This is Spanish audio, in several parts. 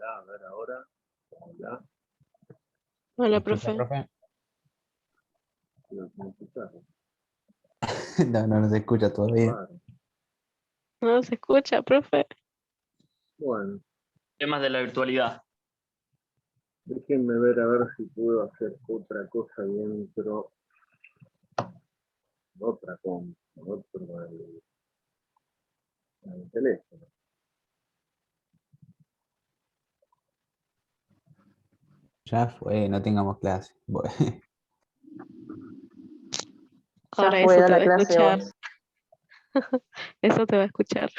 Hola, a ver ahora. Hola. Hola, ¿Escucha, profe. profe? ¿Me escuchas? No se escucha todavía. Claro. No se escucha, profe. Bueno, Temas de la virtualidad. déjenme ver a ver si puedo hacer otra cosa dentro. Otra con otro el teléfono. Ya fue, no tengamos clase. Bueno, Ahora Ya fue, eso da te va la a clase escuchar. vos. Eso te va a escuchar.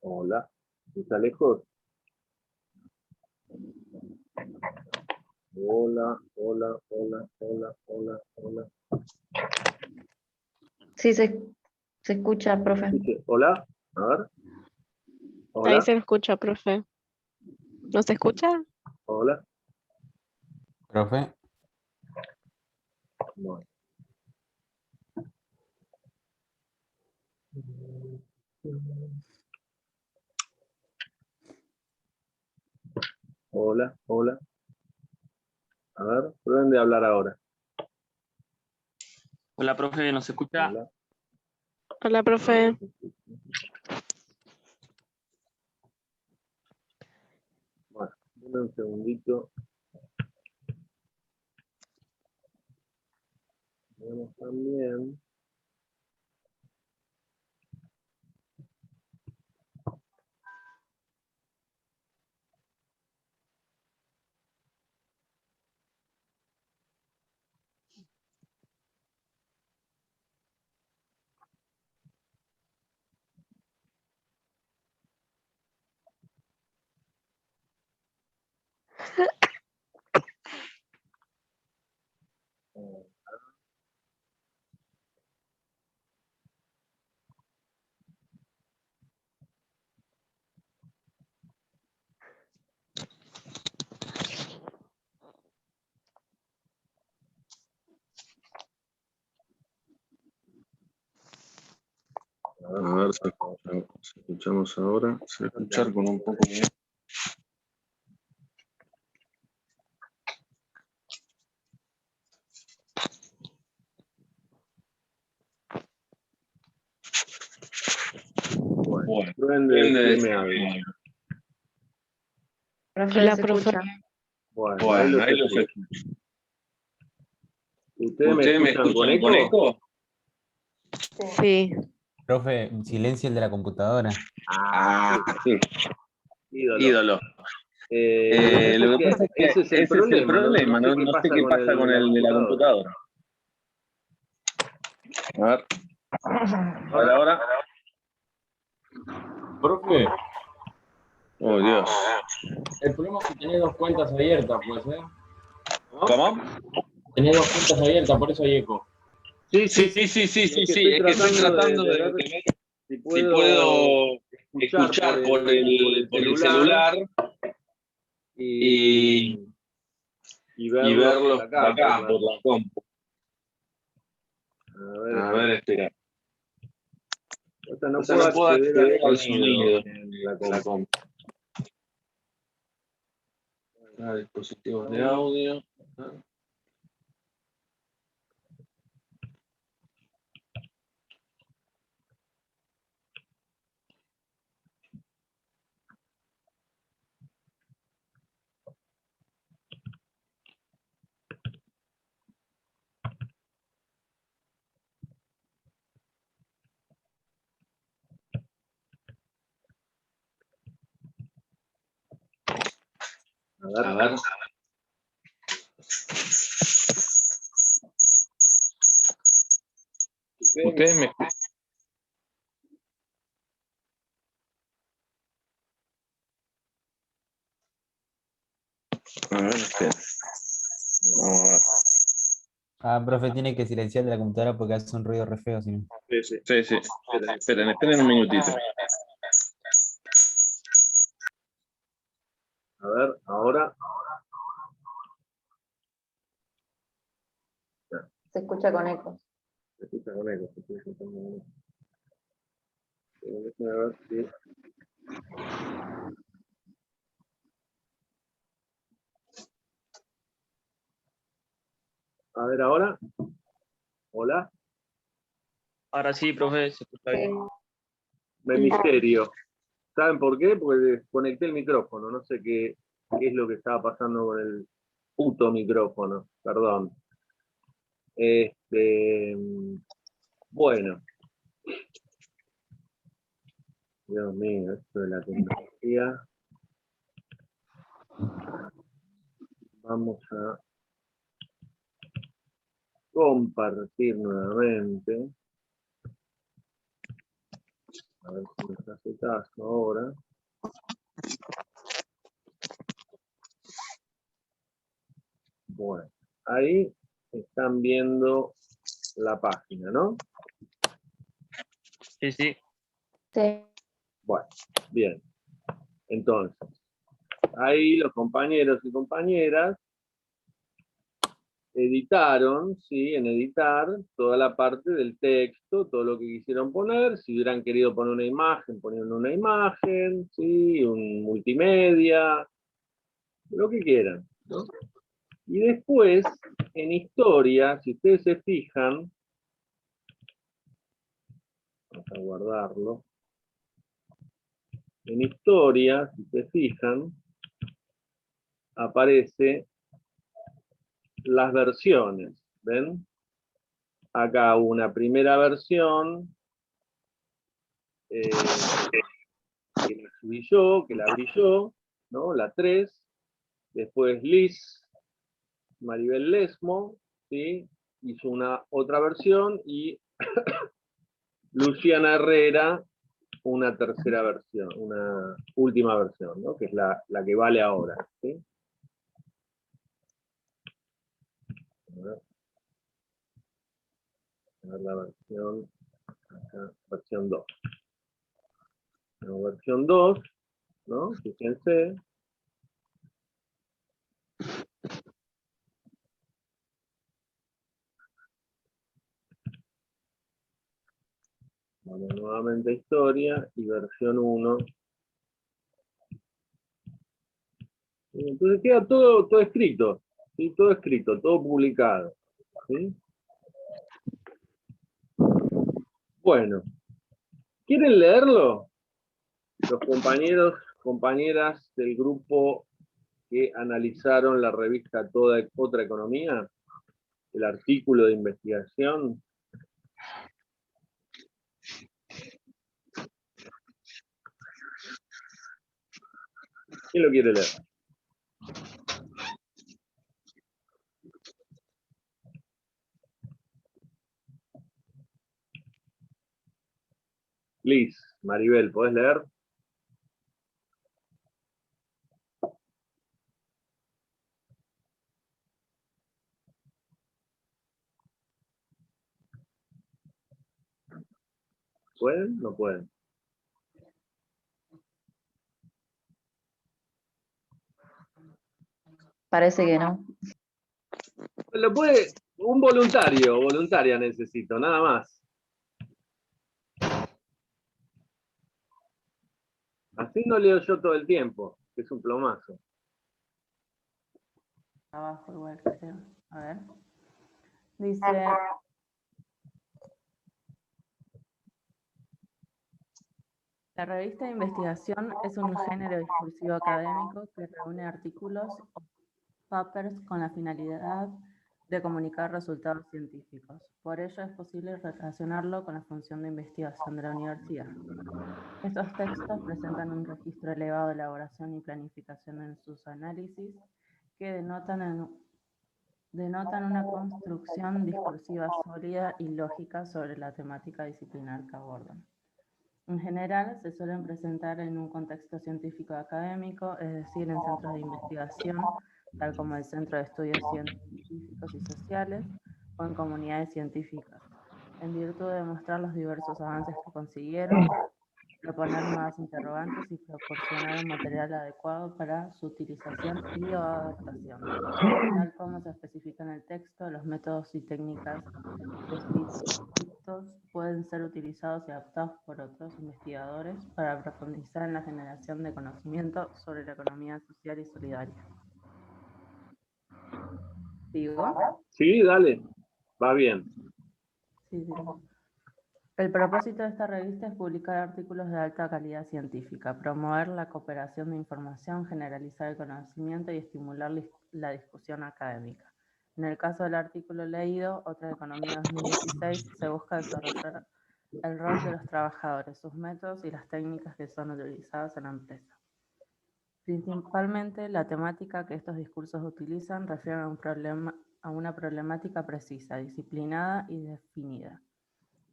Hola. ¿Está lejos? Hola, hola, hola, hola, hola, hola. Sí, se escucha, profe. Dice, hola, a ver. Ahí Hola, se escucha, profe. ¿No se escucha? hola. profe, Bueno. Hola, hola. A ver, prueben de hablar ahora. Hola, profe, ¿nos escucha? Hola. Hola, profe. Bueno, denme un segundito. Vemos también. A ver si escuchamos ahora. Se va a escuchar con un poco de... Bueno, prueben de decirme algo. Profe, Hola, se profe. escucha. Bueno, ahí los escucho. ¿Ustedes me escuchan con eco? Sí. profe, silencio el de la computadora. Ah, sí. Ídolo. Ídolo. Lo que pasa es que ese es el problema, no sé qué pasa con el de la computadora. A ver. Ahora. Profe, Oh, Dios. el problema es que tenés dos cuentas abiertas, ¿puede ser? ¿Cómo? Tenés dos cuentas abiertas, por eso hay eco. Sí. Sí. Es que estoy tratando de ver si si puedo escuchar por el celular y y verlos verlos por acá, por la compu. A ver, espera. No O sea, no puedo acceder al sonido en en la compu. Dispositivos de audio. A ver. ¿Ustedes me escuchan? A ver, espera. Vamos a ver. Ah, profe, tiene que silenciar de la computadora porque hace un ruido re feo, si no. Sí. Esperen un minutito. A ver, ahora. Se escucha con eco. Se escucha con eco. Déjame ver si... A ver, ahora. Hola. Ahora sí, profe, se escucha bien. Me misterio. ¿Saben por qué? Porque desconecté el micrófono. No sé qué es lo que estaba pasando con el puto micrófono. Perdón. Bueno. Dios mío, esto de la tecnología. Vamos a compartir nuevamente. A ver si nos hace caso ahora. Bueno, ahí están viendo la página, ¿no? Sí, sí. Sí. Bueno, bien. Entonces, ahí los compañeros y compañeras editaron, ¿sí? En editar toda la parte del texto, todo lo que quisieron poner. Si hubieran querido poner una imagen, ponían una imagen, ¿sí? Un multimedia, lo que quieran, ¿no? Y después, en historia, si ustedes se fijan, vamos a guardarlo. En historia, si se fijan, aparece las versiones, ¿ven? Acá una primera versión, que la subí yo, que la abrí yo, ¿no? La 3, después Liz, Maribel Lesmo, ¿sí? Hizo una otra versión, y Luciana Herrera una tercera versión, una última versión, ¿no? Que es la que vale ahora, ¿sí? A ver la versión, acá, versión 2. La versión 2, ¿no? Fíjense. Vamos nuevamente a historia y versión 1. Entonces queda todo escrito, ¿sí? Todo escrito, todo publicado, ¿sí? Bueno, ¿quieren leerlo? Los compañeros, compañeras del grupo que analizaron la revista Toda Otra Economía, el artículo de investigación. ¿Quién lo quiere leer? Liz, Maribel, ¿podés leer? ¿Pueden? ¿No pueden? Parece que no. Lo puede, un voluntaria necesito, nada más. Así no leo yo todo el tiempo, que es un plomazo. Abajo igual, creo. A ver. Dice... La revista de investigación es un género discursivo académico que reúne artículos o papers con la finalidad de comunicar resultados científicos. Por ello es posible relacionarlo con la función de investigación de la universidad. Estos textos presentan un registro elevado de elaboración y planificación en sus análisis que denotan una construcción discursiva sólida y lógica sobre la temática disciplinar que abordan. En general, se suelen presentar en un contexto científico académico, es decir, en centros de investigación, tal como el Centro de Estudios Científicos y Sociales, o en comunidades científicas, en virtud de mostrar los diversos avances que consiguieron, proponer nuevas interrogantes y proporcionar un material adecuado para su utilización y o adaptación. Tal como se especifica en el texto, los métodos y técnicas descritos pueden ser utilizados y adaptados por otros investigadores para profundizar en la generación de conocimiento sobre la economía social y solidaria. ¿Sigo? Sí, dale, va bien. Sí. El propósito de esta revista es publicar artículos de alta calidad científica, promover la cooperación de información, generalizar el conocimiento y estimular la discusión académica. En el caso del artículo leído, Otra Economía 2016, se busca desarrollar el rol de los trabajadores, sus métodos y las técnicas que son utilizadas en la empresa. Principalmente, la temática que estos discursos utilizan refiere a una problemática precisa, disciplinada y definida.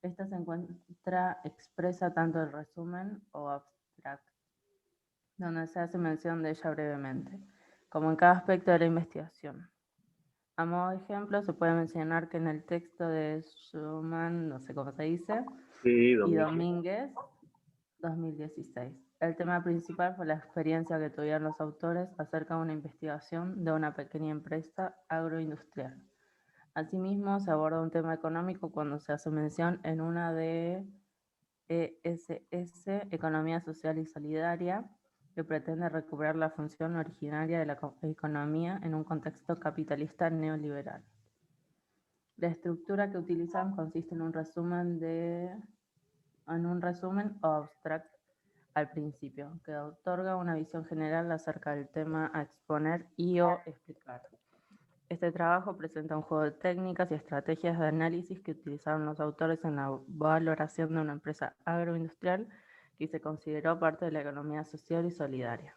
Esta se encuentra expresa tanto en resumen o abstract, donde se hace mención de ella brevemente, como en cada aspecto de la investigación. A modo de ejemplo, se puede mencionar que en el texto de Schumann, no sé cómo se dice, Sí, y Domínguez, 2016. El tema principal fue la experiencia que tuvieron los autores acerca de una investigación de una pequeña empresa agroindustrial. Asimismo, se aborda un tema económico cuando se hace mención en una de ESS, Economía Social y Solidaria, que pretende recuperar la función originaria de la economía en un contexto capitalista neoliberal. La estructura que utilizan consiste en un resumen o abstract al principio, que otorga una visión general acerca del tema a exponer y o explicar. Este trabajo presenta un juego de técnicas y estrategias de análisis que utilizaron los autores en la valoración de una empresa agroindustrial que se consideró parte de la economía social y solidaria.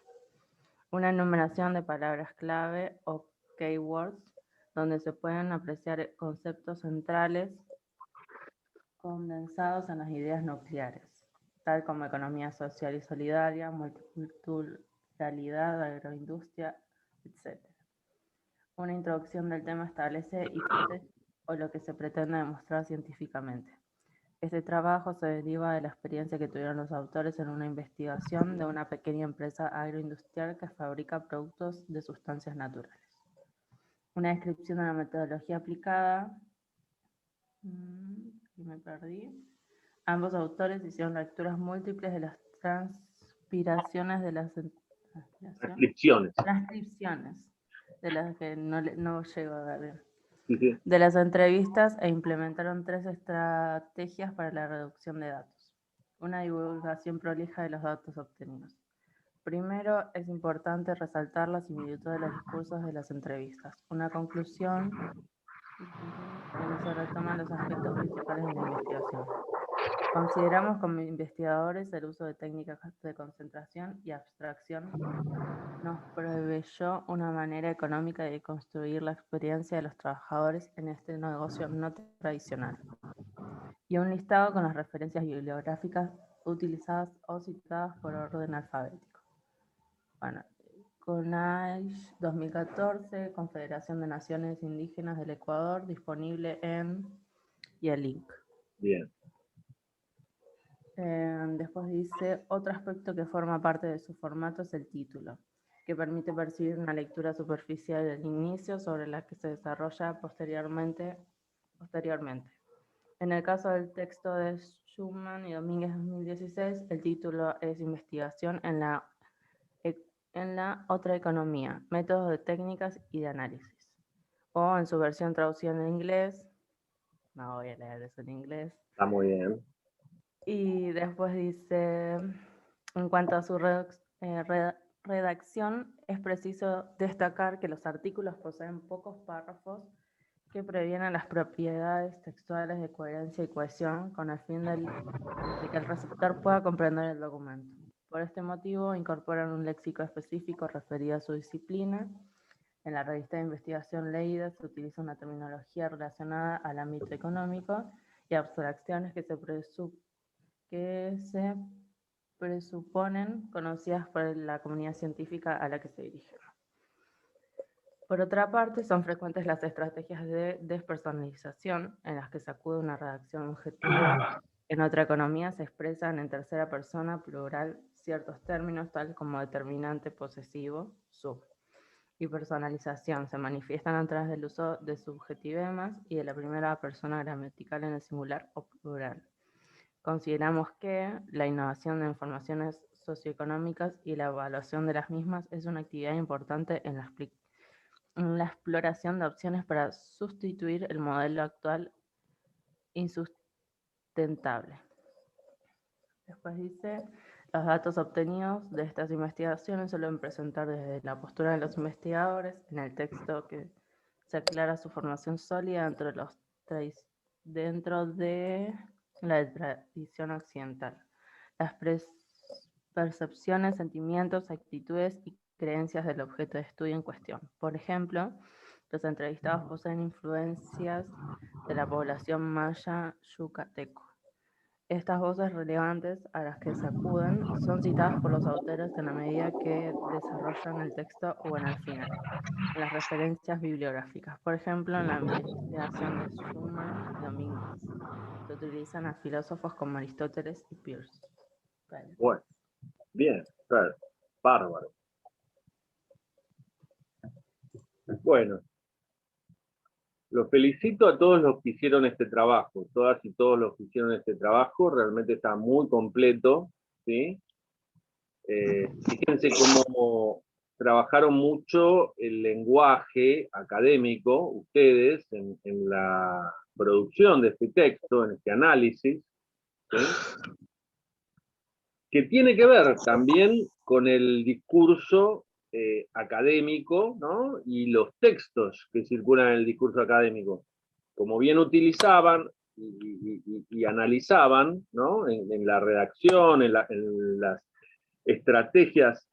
Una enumeración de palabras clave o keywords, donde se pueden apreciar conceptos centrales condensados en las ideas nucleares, tal como economía social y solidaria, multiculturalidad, agroindustria, etc. Una introducción del tema establece hipótesis o lo que se pretende demostrar científicamente. Este trabajo se deriva de la experiencia que tuvieron los autores en una investigación de una pequeña empresa agroindustrial que fabrica productos de sustancias naturales. Una descripción de la metodología aplicada. Me perdí. Ambos autores hicieron lecturas múltiples de las transcripciones de las de las que no llego a ver bien. Sí. De las entrevistas e implementaron 3 estrategias para la reducción de datos. Una divulgación prolija de los datos obtenidos. Primero, es importante resaltar la similitud de los discursos de las entrevistas. Una conclusión donde se retoman los aspectos principales de la investigación. Consideramos como investigadores el uso de técnicas de concentración y abstracción nos proveyó una manera económica de construir la experiencia de los trabajadores en este negocio no tradicional. Y un listado con las referencias bibliográficas utilizadas o citadas por orden alfabético. Bueno, CONAIE 2014, Confederación de Naciones Indígenas del Ecuador, disponible y el link. Bien. Después dice, otro aspecto que forma parte de su formato es el título, que permite percibir una lectura superficial del inicio sobre la que se desarrolla posteriormente. En el caso del texto de Schumann y Domínguez 2016, el título es Investigación en la otra economía, métodos de técnicas y de análisis. O en su versión traducida en inglés, no voy a leer eso en inglés. Está muy bien. Y después dice, en cuanto a su redacción, es preciso destacar que los artículos poseen pocos párrafos que previenen las propiedades textuales de coherencia y cohesión con el fin de que el receptor pueda comprender el documento. Por este motivo, incorporan un léxico específico referido a su disciplina. En la revista de investigación leída se utiliza una terminología relacionada al ámbito económico y abstracciones que se presuponen conocidas por la comunidad científica a la que se dirigen. Por otra parte, son frecuentes las estrategias de despersonalización en las que se acude a una redacción objetiva. En otra economía se expresan en tercera persona plural ciertos términos, tales como determinante, posesivo, sub. Y personalización se manifiestan a través del uso de subjetivemas y de la primera persona gramatical en el singular o plural. Consideramos que la innovación de informaciones socioeconómicas y la evaluación de las mismas es una actividad importante en la exploración de opciones para sustituir el modelo actual insustentable. Después dice, los datos obtenidos de estas investigaciones suelen presentar desde la postura de los investigadores en el texto que se aclara su formación sólida dentro de la tradición occidental. Las percepciones, sentimientos, actitudes y creencias del objeto de estudio en cuestión. Por ejemplo, los entrevistados poseen influencias de la población maya yucateco. Estas voces relevantes a las que se acuden son citadas por los autores en la medida que desarrollan el texto o en el final, en las referencias bibliográficas. Por ejemplo, en la investigación de Schumer y Domínguez, se utilizan a filósofos como Aristóteles y Peirce. Vale. Bueno, bien, claro, bárbaro. Bueno, los felicito a todos los que hicieron este trabajo, todas y todos los que hicieron este trabajo, realmente está muy completo, ¿sí? Fíjense cómo trabajaron mucho el lenguaje académico, ustedes, en la producción de este texto, en este análisis, ¿sí? Que tiene que ver también con el discurso académico, ¿no? Y los textos que circulan en el discurso académico. Como bien utilizaban y analizaban, ¿no? En la redacción, en las estrategias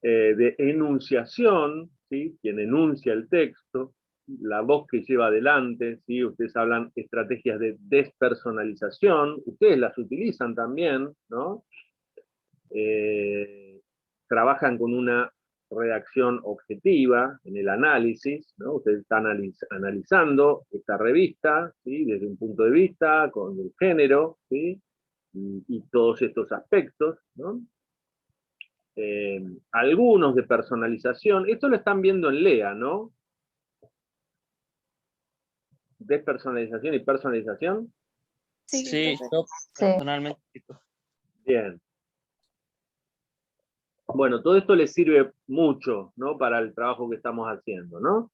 de enunciación, ¿sí? Quien enuncia el texto, la voz que lleva adelante, ¿sí? Ustedes hablan estrategias de despersonalización, ustedes las utilizan también, ¿no? Trabajan con una redacción objetiva en el análisis, ¿no? Ustedes están analizando esta revista, ¿sí? Desde un punto de vista, con el género, ¿sí? Y todos estos aspectos, ¿no? Algunos de personalización, esto lo están viendo en LEA, ¿no? Despersonalización y personalización. Sí, yo Sí. personalmente. Bien. Bueno, todo esto les sirve mucho, ¿no? Para el trabajo que estamos haciendo, ¿no?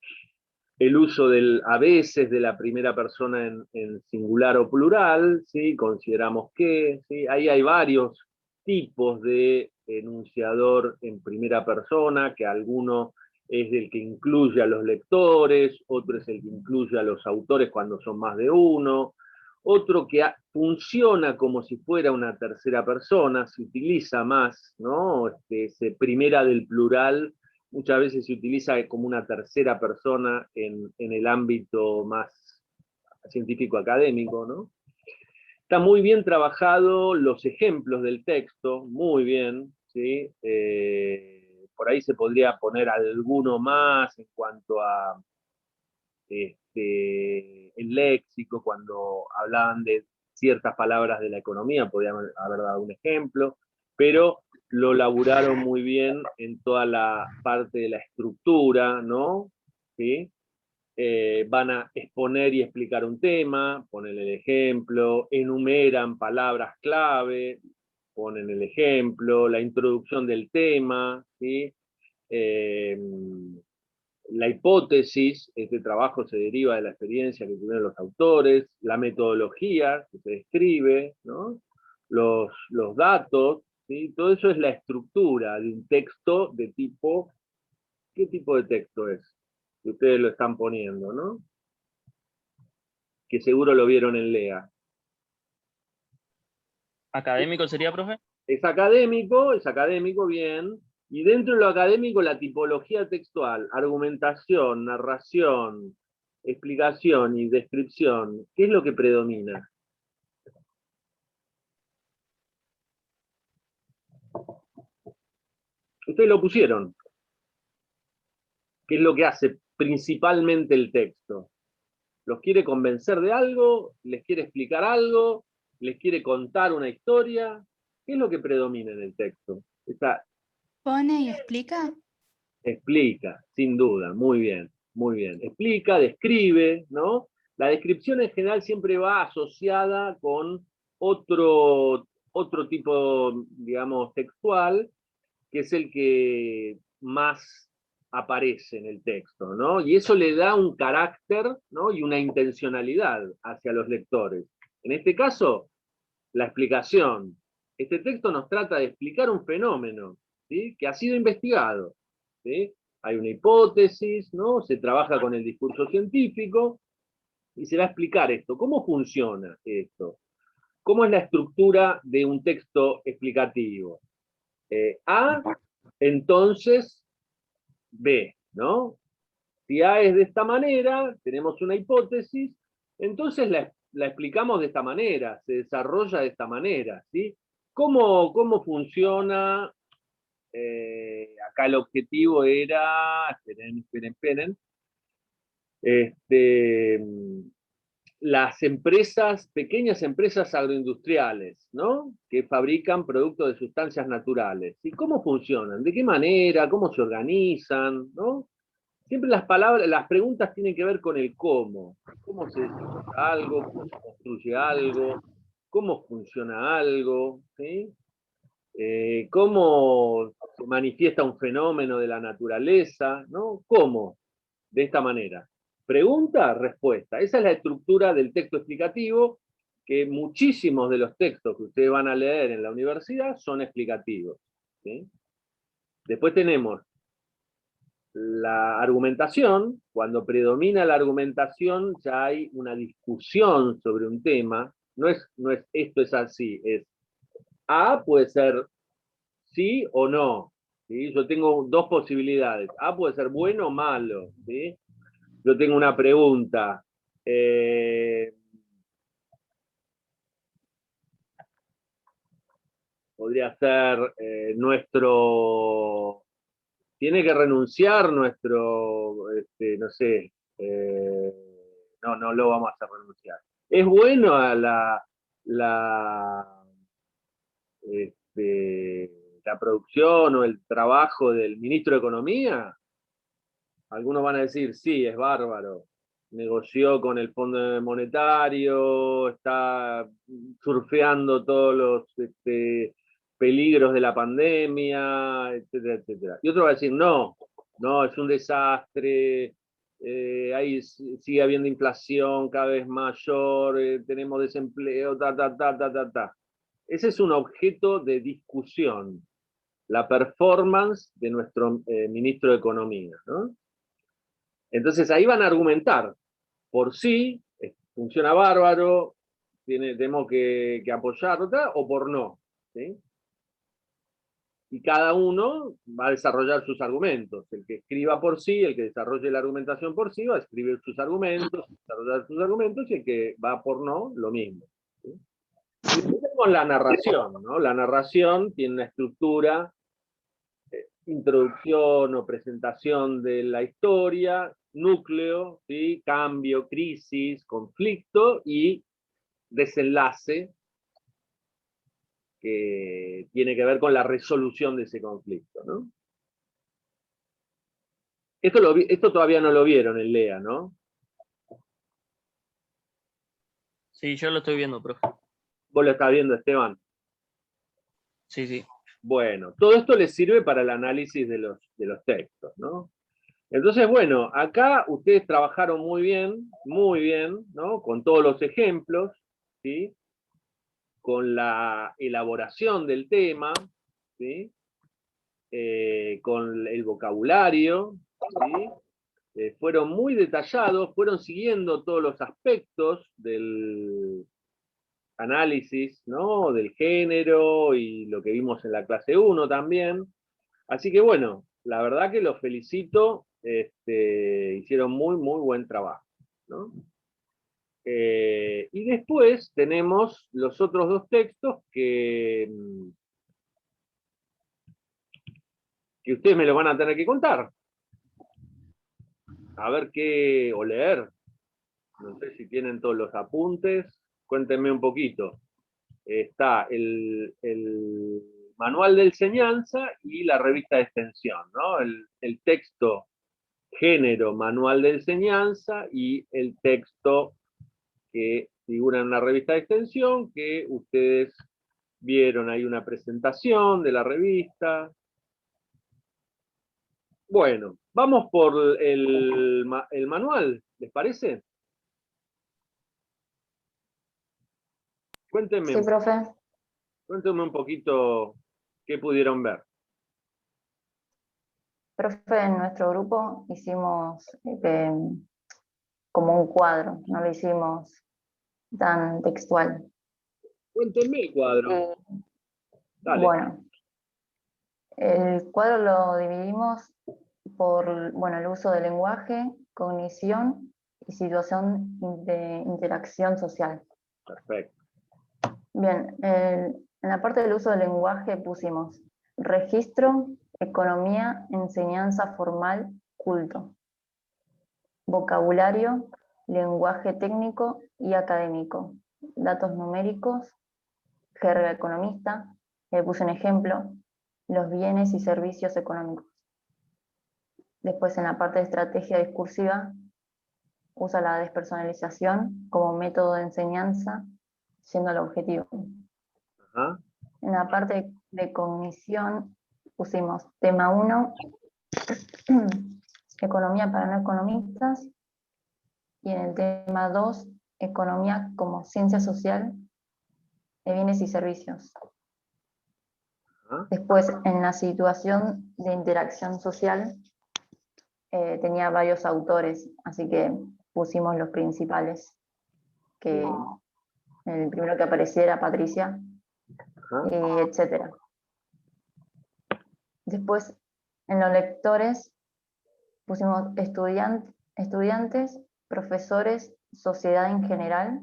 El uso a veces de la primera persona en singular o plural, ¿sí? Consideramos que, ¿sí? Ahí hay varios tipos de enunciador en primera persona, que alguno es el que incluye a los lectores, otro es el que incluye a los autores cuando son más de uno, otro que funciona como si fuera una tercera persona, se utiliza más, ¿no? Ese primera del plural, muchas veces se utiliza como una tercera persona en el ámbito más científico académico, ¿no? Está muy bien trabajado los ejemplos del texto, muy bien, ¿sí? Por ahí se podría poner alguno más en cuanto a el léxico, cuando hablaban de ciertas palabras de la economía, podrían haber dado un ejemplo, pero lo laburaron muy bien en toda la parte de la estructura, ¿no? ¿Sí? Van a exponer y explicar un tema, ponen el ejemplo, enumeran palabras clave, ponen el ejemplo, la introducción del tema, ¿sí? La hipótesis, este trabajo se deriva de la experiencia que tuvieron los autores, la metodología que se describe, ¿no? Los datos, ¿sí? Todo eso es la estructura de un texto de tipo, ¿qué tipo de texto es? Que ustedes lo están poniendo, ¿no? que seguro lo vieron en LEA. ¿Académico sería, profe? Es académico, bien. Y dentro de lo académico, la tipología textual, argumentación, narración, explicación y descripción, ¿qué es lo que predomina? Ustedes lo pusieron. ¿Qué es lo que hace principalmente el texto? ¿Los quiere convencer de algo? ¿Les quiere explicar algo? ¿Les quiere contar una historia? ¿Qué es lo que predomina en el texto? ¿Pone y explica? Explica, sin duda, muy bien, muy bien. Explica, describe, ¿no? La descripción en general siempre va asociada con otro tipo, digamos, textual, que es el que más aparece en el texto, ¿no? Y eso le da un carácter, ¿no? Y una intencionalidad hacia los lectores. En este caso, la explicación. Este texto nos trata de explicar un fenómeno, ¿sí? Que ha sido investigado, ¿sí? Hay una hipótesis, ¿no? Se trabaja con el discurso científico y se va a explicar esto. ¿Cómo funciona esto? ¿Cómo es la estructura de un texto explicativo? A, entonces B, ¿no? Si A es de esta manera, tenemos una hipótesis, entonces la explicamos de esta manera, se desarrolla de esta manera, ¿sí? ¿Cómo funciona? Acá el objetivo era, esperen, las empresas, pequeñas empresas agroindustriales, ¿no? Que fabrican productos de sustancias naturales. ¿Y cómo funcionan? ¿De qué manera? ¿Cómo se organizan? ¿No? Siempre las preguntas tienen que ver con el cómo. ¿Cómo se desarrolla algo? ¿Cómo se construye algo? ¿Cómo funciona algo? ¿Sí? ¿Cómo se manifiesta un fenómeno de la naturaleza? ¿No? ¿Cómo? De esta manera. Pregunta, respuesta. Esa es la estructura del texto explicativo, que muchísimos de los textos que ustedes van a leer en la universidad son explicativos, ¿sí? Después tenemos la argumentación. Cuando predomina la argumentación ya hay una discusión sobre un tema. No es esto es así, es A puede ser sí o no, ¿sí? Yo tengo dos posibilidades. A puede ser bueno o malo, ¿sí? Yo tengo una pregunta. Podría ser tiene que renunciar nuestro, no sé, no lo vamos a hacer renunciar. ¿Es bueno a la producción o el trabajo del ministro de Economía? Algunos van a decir, sí, es bárbaro. Negoció con el Fondo Monetario, está surfeando todos los peligros de la pandemia, etcétera, etcétera. Y otro va a decir, no, es un desastre, ahí sigue habiendo inflación cada vez mayor, tenemos desempleo, ta. Ese es un objeto de discusión, la performance de nuestro ministro de Economía, ¿no? Entonces ahí van a argumentar por sí, funciona bárbaro, tenemos que apoyarlo, o por no, ¿sí? Y cada uno va a desarrollar sus argumentos. El que escriba por sí, el que desarrolle la argumentación por sí, va a escribir sus argumentos, desarrollar sus argumentos, y el que va por no, lo mismo, ¿sí? Y después tenemos la narración, ¿no? La narración tiene una estructura, introducción o presentación de la historia, núcleo, ¿sí? Cambio, crisis, conflicto y desenlace, que tiene que ver con la resolución de ese conflicto, ¿no? Esto todavía no lo vieron en LEA, ¿no? Sí, yo lo estoy viendo, profe. ¿Vos lo estás viendo, Esteban? Sí, sí. Bueno, todo esto les sirve para el análisis de los textos, ¿no? Entonces, bueno, acá ustedes trabajaron muy bien, ¿no? Con todos los ejemplos, ¿sí? Con la elaboración del tema, ¿sí? Con el vocabulario, ¿sí? fueron muy detallados, fueron siguiendo todos los aspectos del análisis, ¿no? Del género y lo que vimos en la clase 1 también. Así que bueno, la verdad que los felicito, hicieron muy, muy buen trabajo, ¿no? Y después tenemos los otros dos textos que ustedes me lo van a tener que contar. A ver qué, o leer. No sé si tienen todos los apuntes. Cuéntenme un poquito. Está el manual de enseñanza y la revista de extensión, ¿no? El texto género, manual de enseñanza, y el texto que figura en una revista de extensión, que ustedes vieron ahí una presentación de la revista. Bueno, vamos por el manual, ¿les parece? Cuéntenme, Sí, profe. cuéntenme un poquito qué pudieron ver. Profe, en nuestro grupo hicimos como un cuadro, no lo hicimos tan textual. Cuéntenme el cuadro. Dale. Bueno, el cuadro lo dividimos por, bueno, el uso del lenguaje, cognición y situación de interacción social. Perfecto. Bien, en la parte del uso del lenguaje pusimos registro, economía, enseñanza formal, culto. Vocabulario, lenguaje técnico y académico. Datos numéricos, jerga economista. Puse un ejemplo, los bienes y servicios económicos. Después, en la parte de estrategia discursiva, usa la despersonalización como método de enseñanza, siendo el objetivo. Ajá. En la parte de cognición pusimos tema 1, economía para no economistas, y en el tema 2, economía como ciencia social de bienes y servicios. Ajá. Después, en la situación de interacción social, tenía varios autores, así que pusimos los principales, que el primero que apareciera, Patricia, etcétera. Después, en los lectores, pusimos estudiantes, profesores, sociedad en general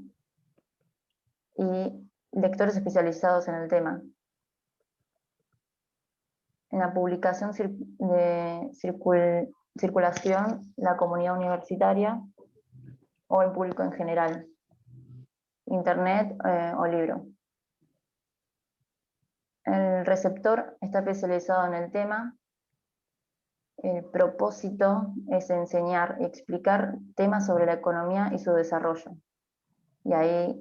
y lectores especializados en el tema. En la publicación de circulación, la comunidad universitaria o el público en general, internet o libro. El receptor está especializado en el tema. El propósito es enseñar y explicar temas sobre la economía y su desarrollo. Y ahí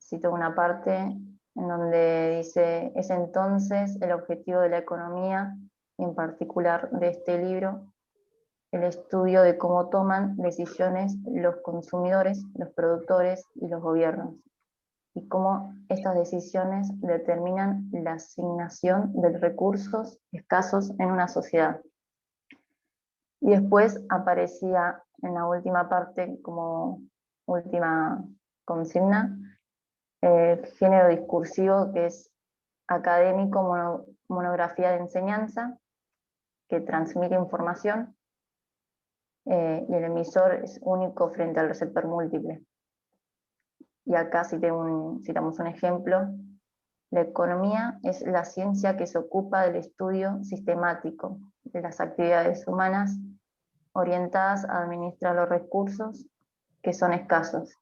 cito una parte en donde dice, es entonces el objetivo de la economía, en particular de este libro, el estudio de cómo toman decisiones los consumidores, los productores y los gobiernos, y cómo estas decisiones determinan la asignación de recursos escasos en una sociedad. Y después aparecía en la última parte, como última consigna, el género discursivo, que es académico, monografía de enseñanza, que transmite información, y el emisor es único frente al receptor múltiple. Y acá citamos un ejemplo. La economía es la ciencia que se ocupa del estudio sistemático de las actividades humanas orientadas a administrar los recursos que son escasos,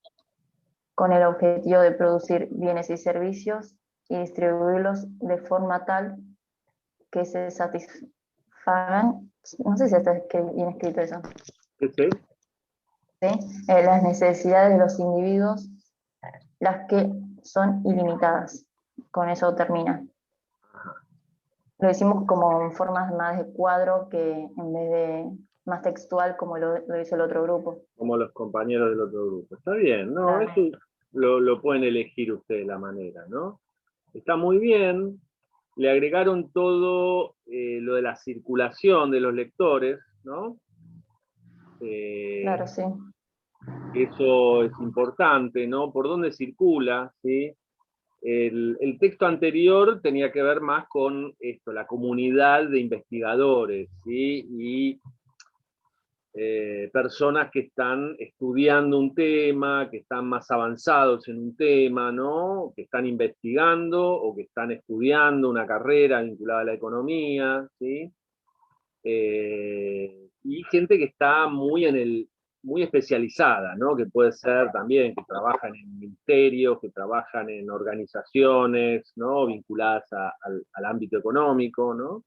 con el objetivo de producir bienes y servicios y distribuirlos de forma tal que se satisfagan, no sé si está bien escrito eso, ¿Sí? Las necesidades de los individuos, las que son ilimitadas. Con eso termina. Lo hicimos como en formas más de cuadro que en vez de más textual como lo hizo el otro grupo. Como los compañeros del otro grupo. Está bien, ¿no? Claro. Eso lo pueden elegir ustedes la manera, ¿no? Está muy bien. Le agregaron todo lo de la circulación de los lectores, ¿no? Claro, sí. Eso es importante, ¿no? ¿Por dónde circula? ¿Sí? El texto anterior tenía que ver más con esto, la comunidad de investigadores, ¿sí? Y personas que están estudiando un tema, que están más avanzados en un tema, ¿no? Que están investigando o que están estudiando una carrera vinculada a la economía, ¿sí? Y gente que está muy especializada, ¿no? Que puede ser también, que trabajan en ministerios, que trabajan en organizaciones, ¿no? Vinculadas al ámbito económico, ¿no?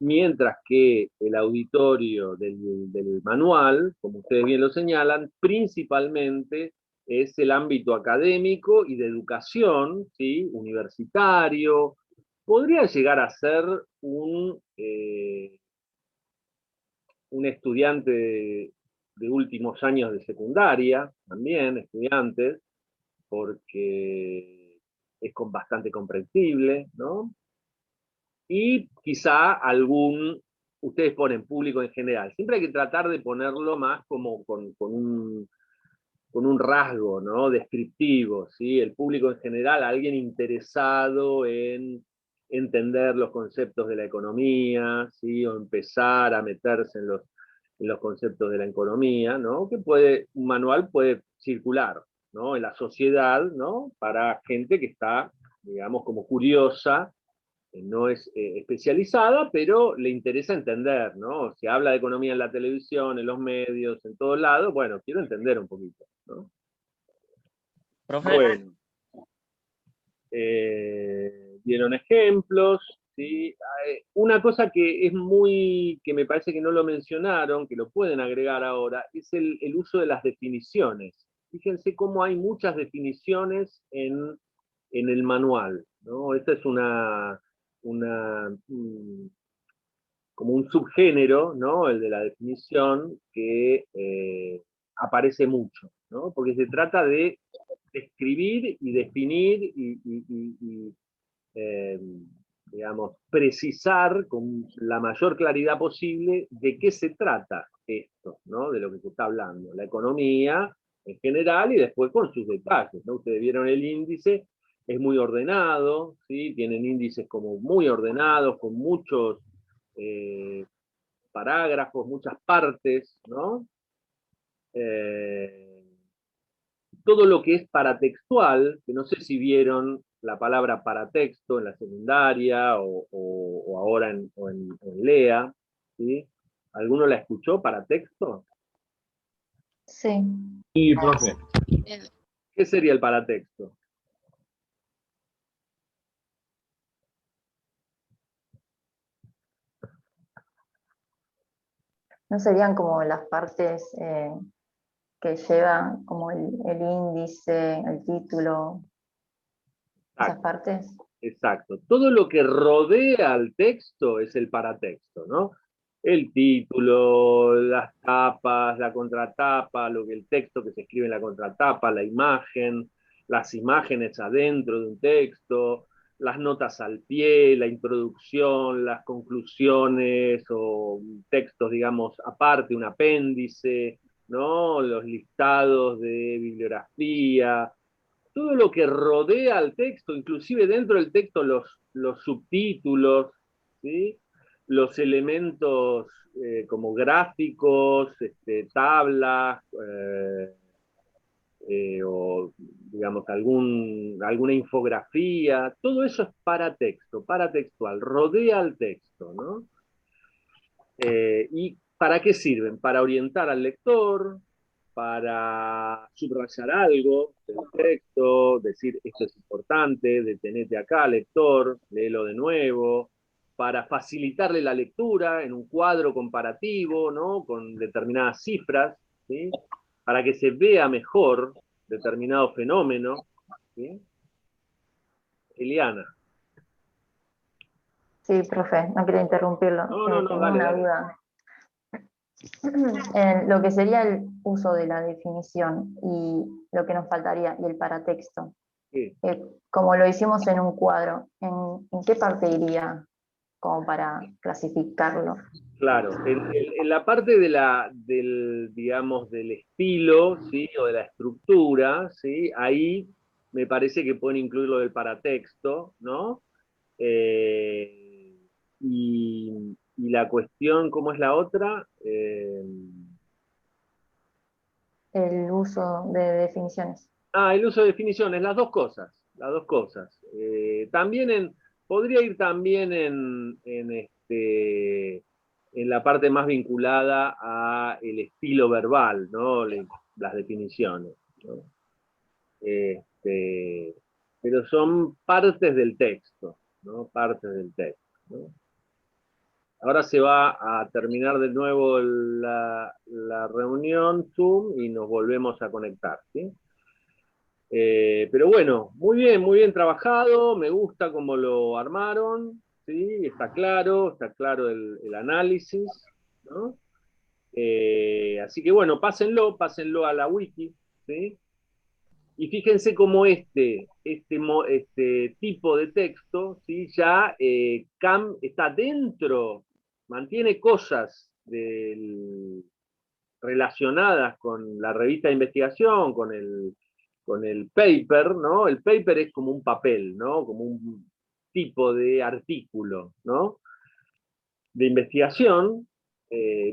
Mientras que el auditorio del manual, como ustedes bien lo señalan, principalmente es el ámbito académico y de educación, ¿sí? Universitario. Podría llegar a ser un estudiante de últimos años de secundaria, también estudiantes, porque es bastante comprensible, ¿no? Y quizá ustedes ponen público en general. Siempre hay que tratar de ponerlo más como con un rasgo, ¿no? Descriptivo, ¿sí? El público en general, alguien interesado en entender los conceptos de la economía, ¿sí? O empezar a meterse en los conceptos de la economía, ¿no? Un manual puede circular, ¿no? En la sociedad, ¿no? Para gente que está, digamos, como curiosa, no es especializada, pero le interesa entender, ¿no? Se habla de economía en la televisión, en los medios, en todos lados, bueno, quiero entender un poquito, ¿no? Profe, Bueno, dieron ejemplos, ¿sí? Una cosa que que me parece que no lo mencionaron, que lo pueden agregar ahora, es el uso de las definiciones. Fíjense cómo hay muchas definiciones en el manual, ¿no? Esta es como un subgénero, ¿no? El de la definición, que aparece mucho, ¿no? Porque se trata de describir y definir y, digamos, precisar con la mayor claridad posible de qué se trata esto, ¿no? De lo que se está hablando. La economía en general y después con sus detalles, ¿no? Ustedes vieron el índice, es muy ordenado, ¿sí? Tienen índices como muy ordenados, con muchos parágrafos, muchas partes, ¿no? Todo lo que es paratextual, que no sé si vieron la palabra paratexto en la secundaria o ahora en LEA, ¿sí? ¿Alguno la escuchó, paratexto? Sí. Sí, profe. ¿Qué sería el paratexto? ¿No serían como las partes que lleva como el índice, el título, esas partes? Exacto. Todo lo que rodea al texto es el paratexto, ¿no? El título, las tapas, la contratapa, el texto que se escribe en la contratapa, la imagen, las imágenes adentro de un texto, las notas al pie, la introducción, las conclusiones o textos, digamos, aparte, un apéndice, ¿no? Los listados de bibliografía, todo lo que rodea al texto, inclusive dentro del texto los subtítulos, ¿sí? Los elementos como gráficos, tablas, o digamos alguna infografía, todo eso es paratexto, paratextual, rodea al texto, ¿no? ¿Y para qué sirven? Para orientar al lector, para subrayar algo del texto, decir esto es importante, detenete acá, lector, léelo de nuevo, para facilitarle la lectura en un cuadro comparativo, ¿no? Con determinadas cifras, ¿sí? Para que se vea mejor determinado fenómeno, ¿sí? Eliana. Sí, profe, no quería interrumpirlo. No, Tenía dale, una dale. duda. En lo que sería el uso de la definición y lo que nos faltaría, y el paratexto. Sí. Como lo hicimos en un cuadro, ¿en qué parte iría? como para clasificarlo. Claro, en la parte digamos, del estilo, ¿sí? O de la estructura, ¿sí? Ahí me parece que pueden incluir lo del paratexto, ¿no? Y la cuestión, ¿cómo es la otra? El uso de definiciones. El uso de definiciones, las dos cosas, las dos cosas. También podría ir también en la parte más vinculada a el estilo verbal, ¿no? Las definiciones, ¿no? Pero son partes del texto, ¿no? Partes del texto, ¿no? Ahora se va a terminar de nuevo la reunión Zoom y nos volvemos a conectar, ¿sí? Pero bueno, muy bien trabajado, me gusta cómo lo armaron, ¿sí? Está claro el análisis, ¿no? Así que bueno, pásenlo a la wiki, ¿sí? Y fíjense cómo este tipo de texto, ¿sí? Ya está dentro, mantiene cosas relacionadas con la revista de investigación, con el paper, ¿no? El paper es como un papel, ¿no? Como un tipo de artículo, ¿no? De investigación,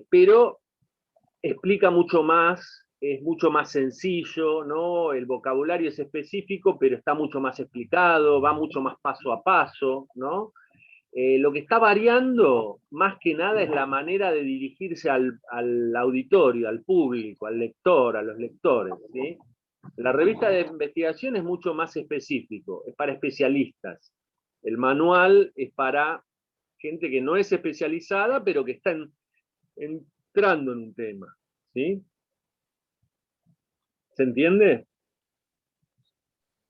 pero explica mucho más, es mucho más sencillo, ¿no? El vocabulario es específico, pero está mucho más explicado, va mucho más paso a paso, ¿no? Lo que está variando, más que nada, es la manera de dirigirse al auditorio, al público, al lector, a los lectores, ¿sí? La revista de investigación es mucho más específico, es para especialistas. El manual es para gente que no es especializada, pero que está entrando en un tema, ¿sí? ¿Se entiende?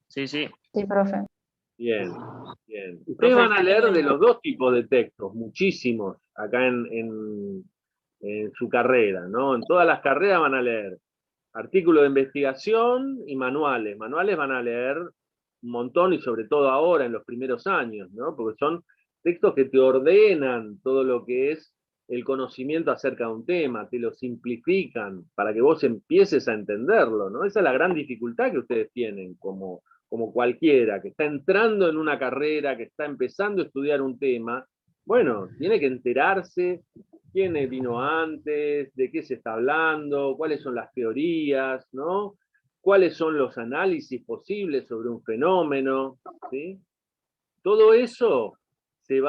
Sí, sí. Sí, profe. Bien, bien. Ustedes Profe, van a leer de los dos tipos de textos, muchísimos, acá en su carrera, ¿no? En todas las carreras van a leer artículos de investigación y manuales. Manuales van a leer un montón y sobre todo ahora, en los primeros años, ¿no? Porque son textos que te ordenan todo lo que es el conocimiento acerca de un tema, te lo simplifican para que vos empieces a entenderlo, ¿no? Esa es la gran dificultad que ustedes tienen como cualquiera, que está entrando en una carrera, que está empezando a estudiar un tema. Bueno, tiene que enterarse quién vino antes, de qué se está hablando, cuáles son las teorías, ¿no? Cuáles son los análisis posibles sobre un fenómeno, ¿sí? Todo eso se va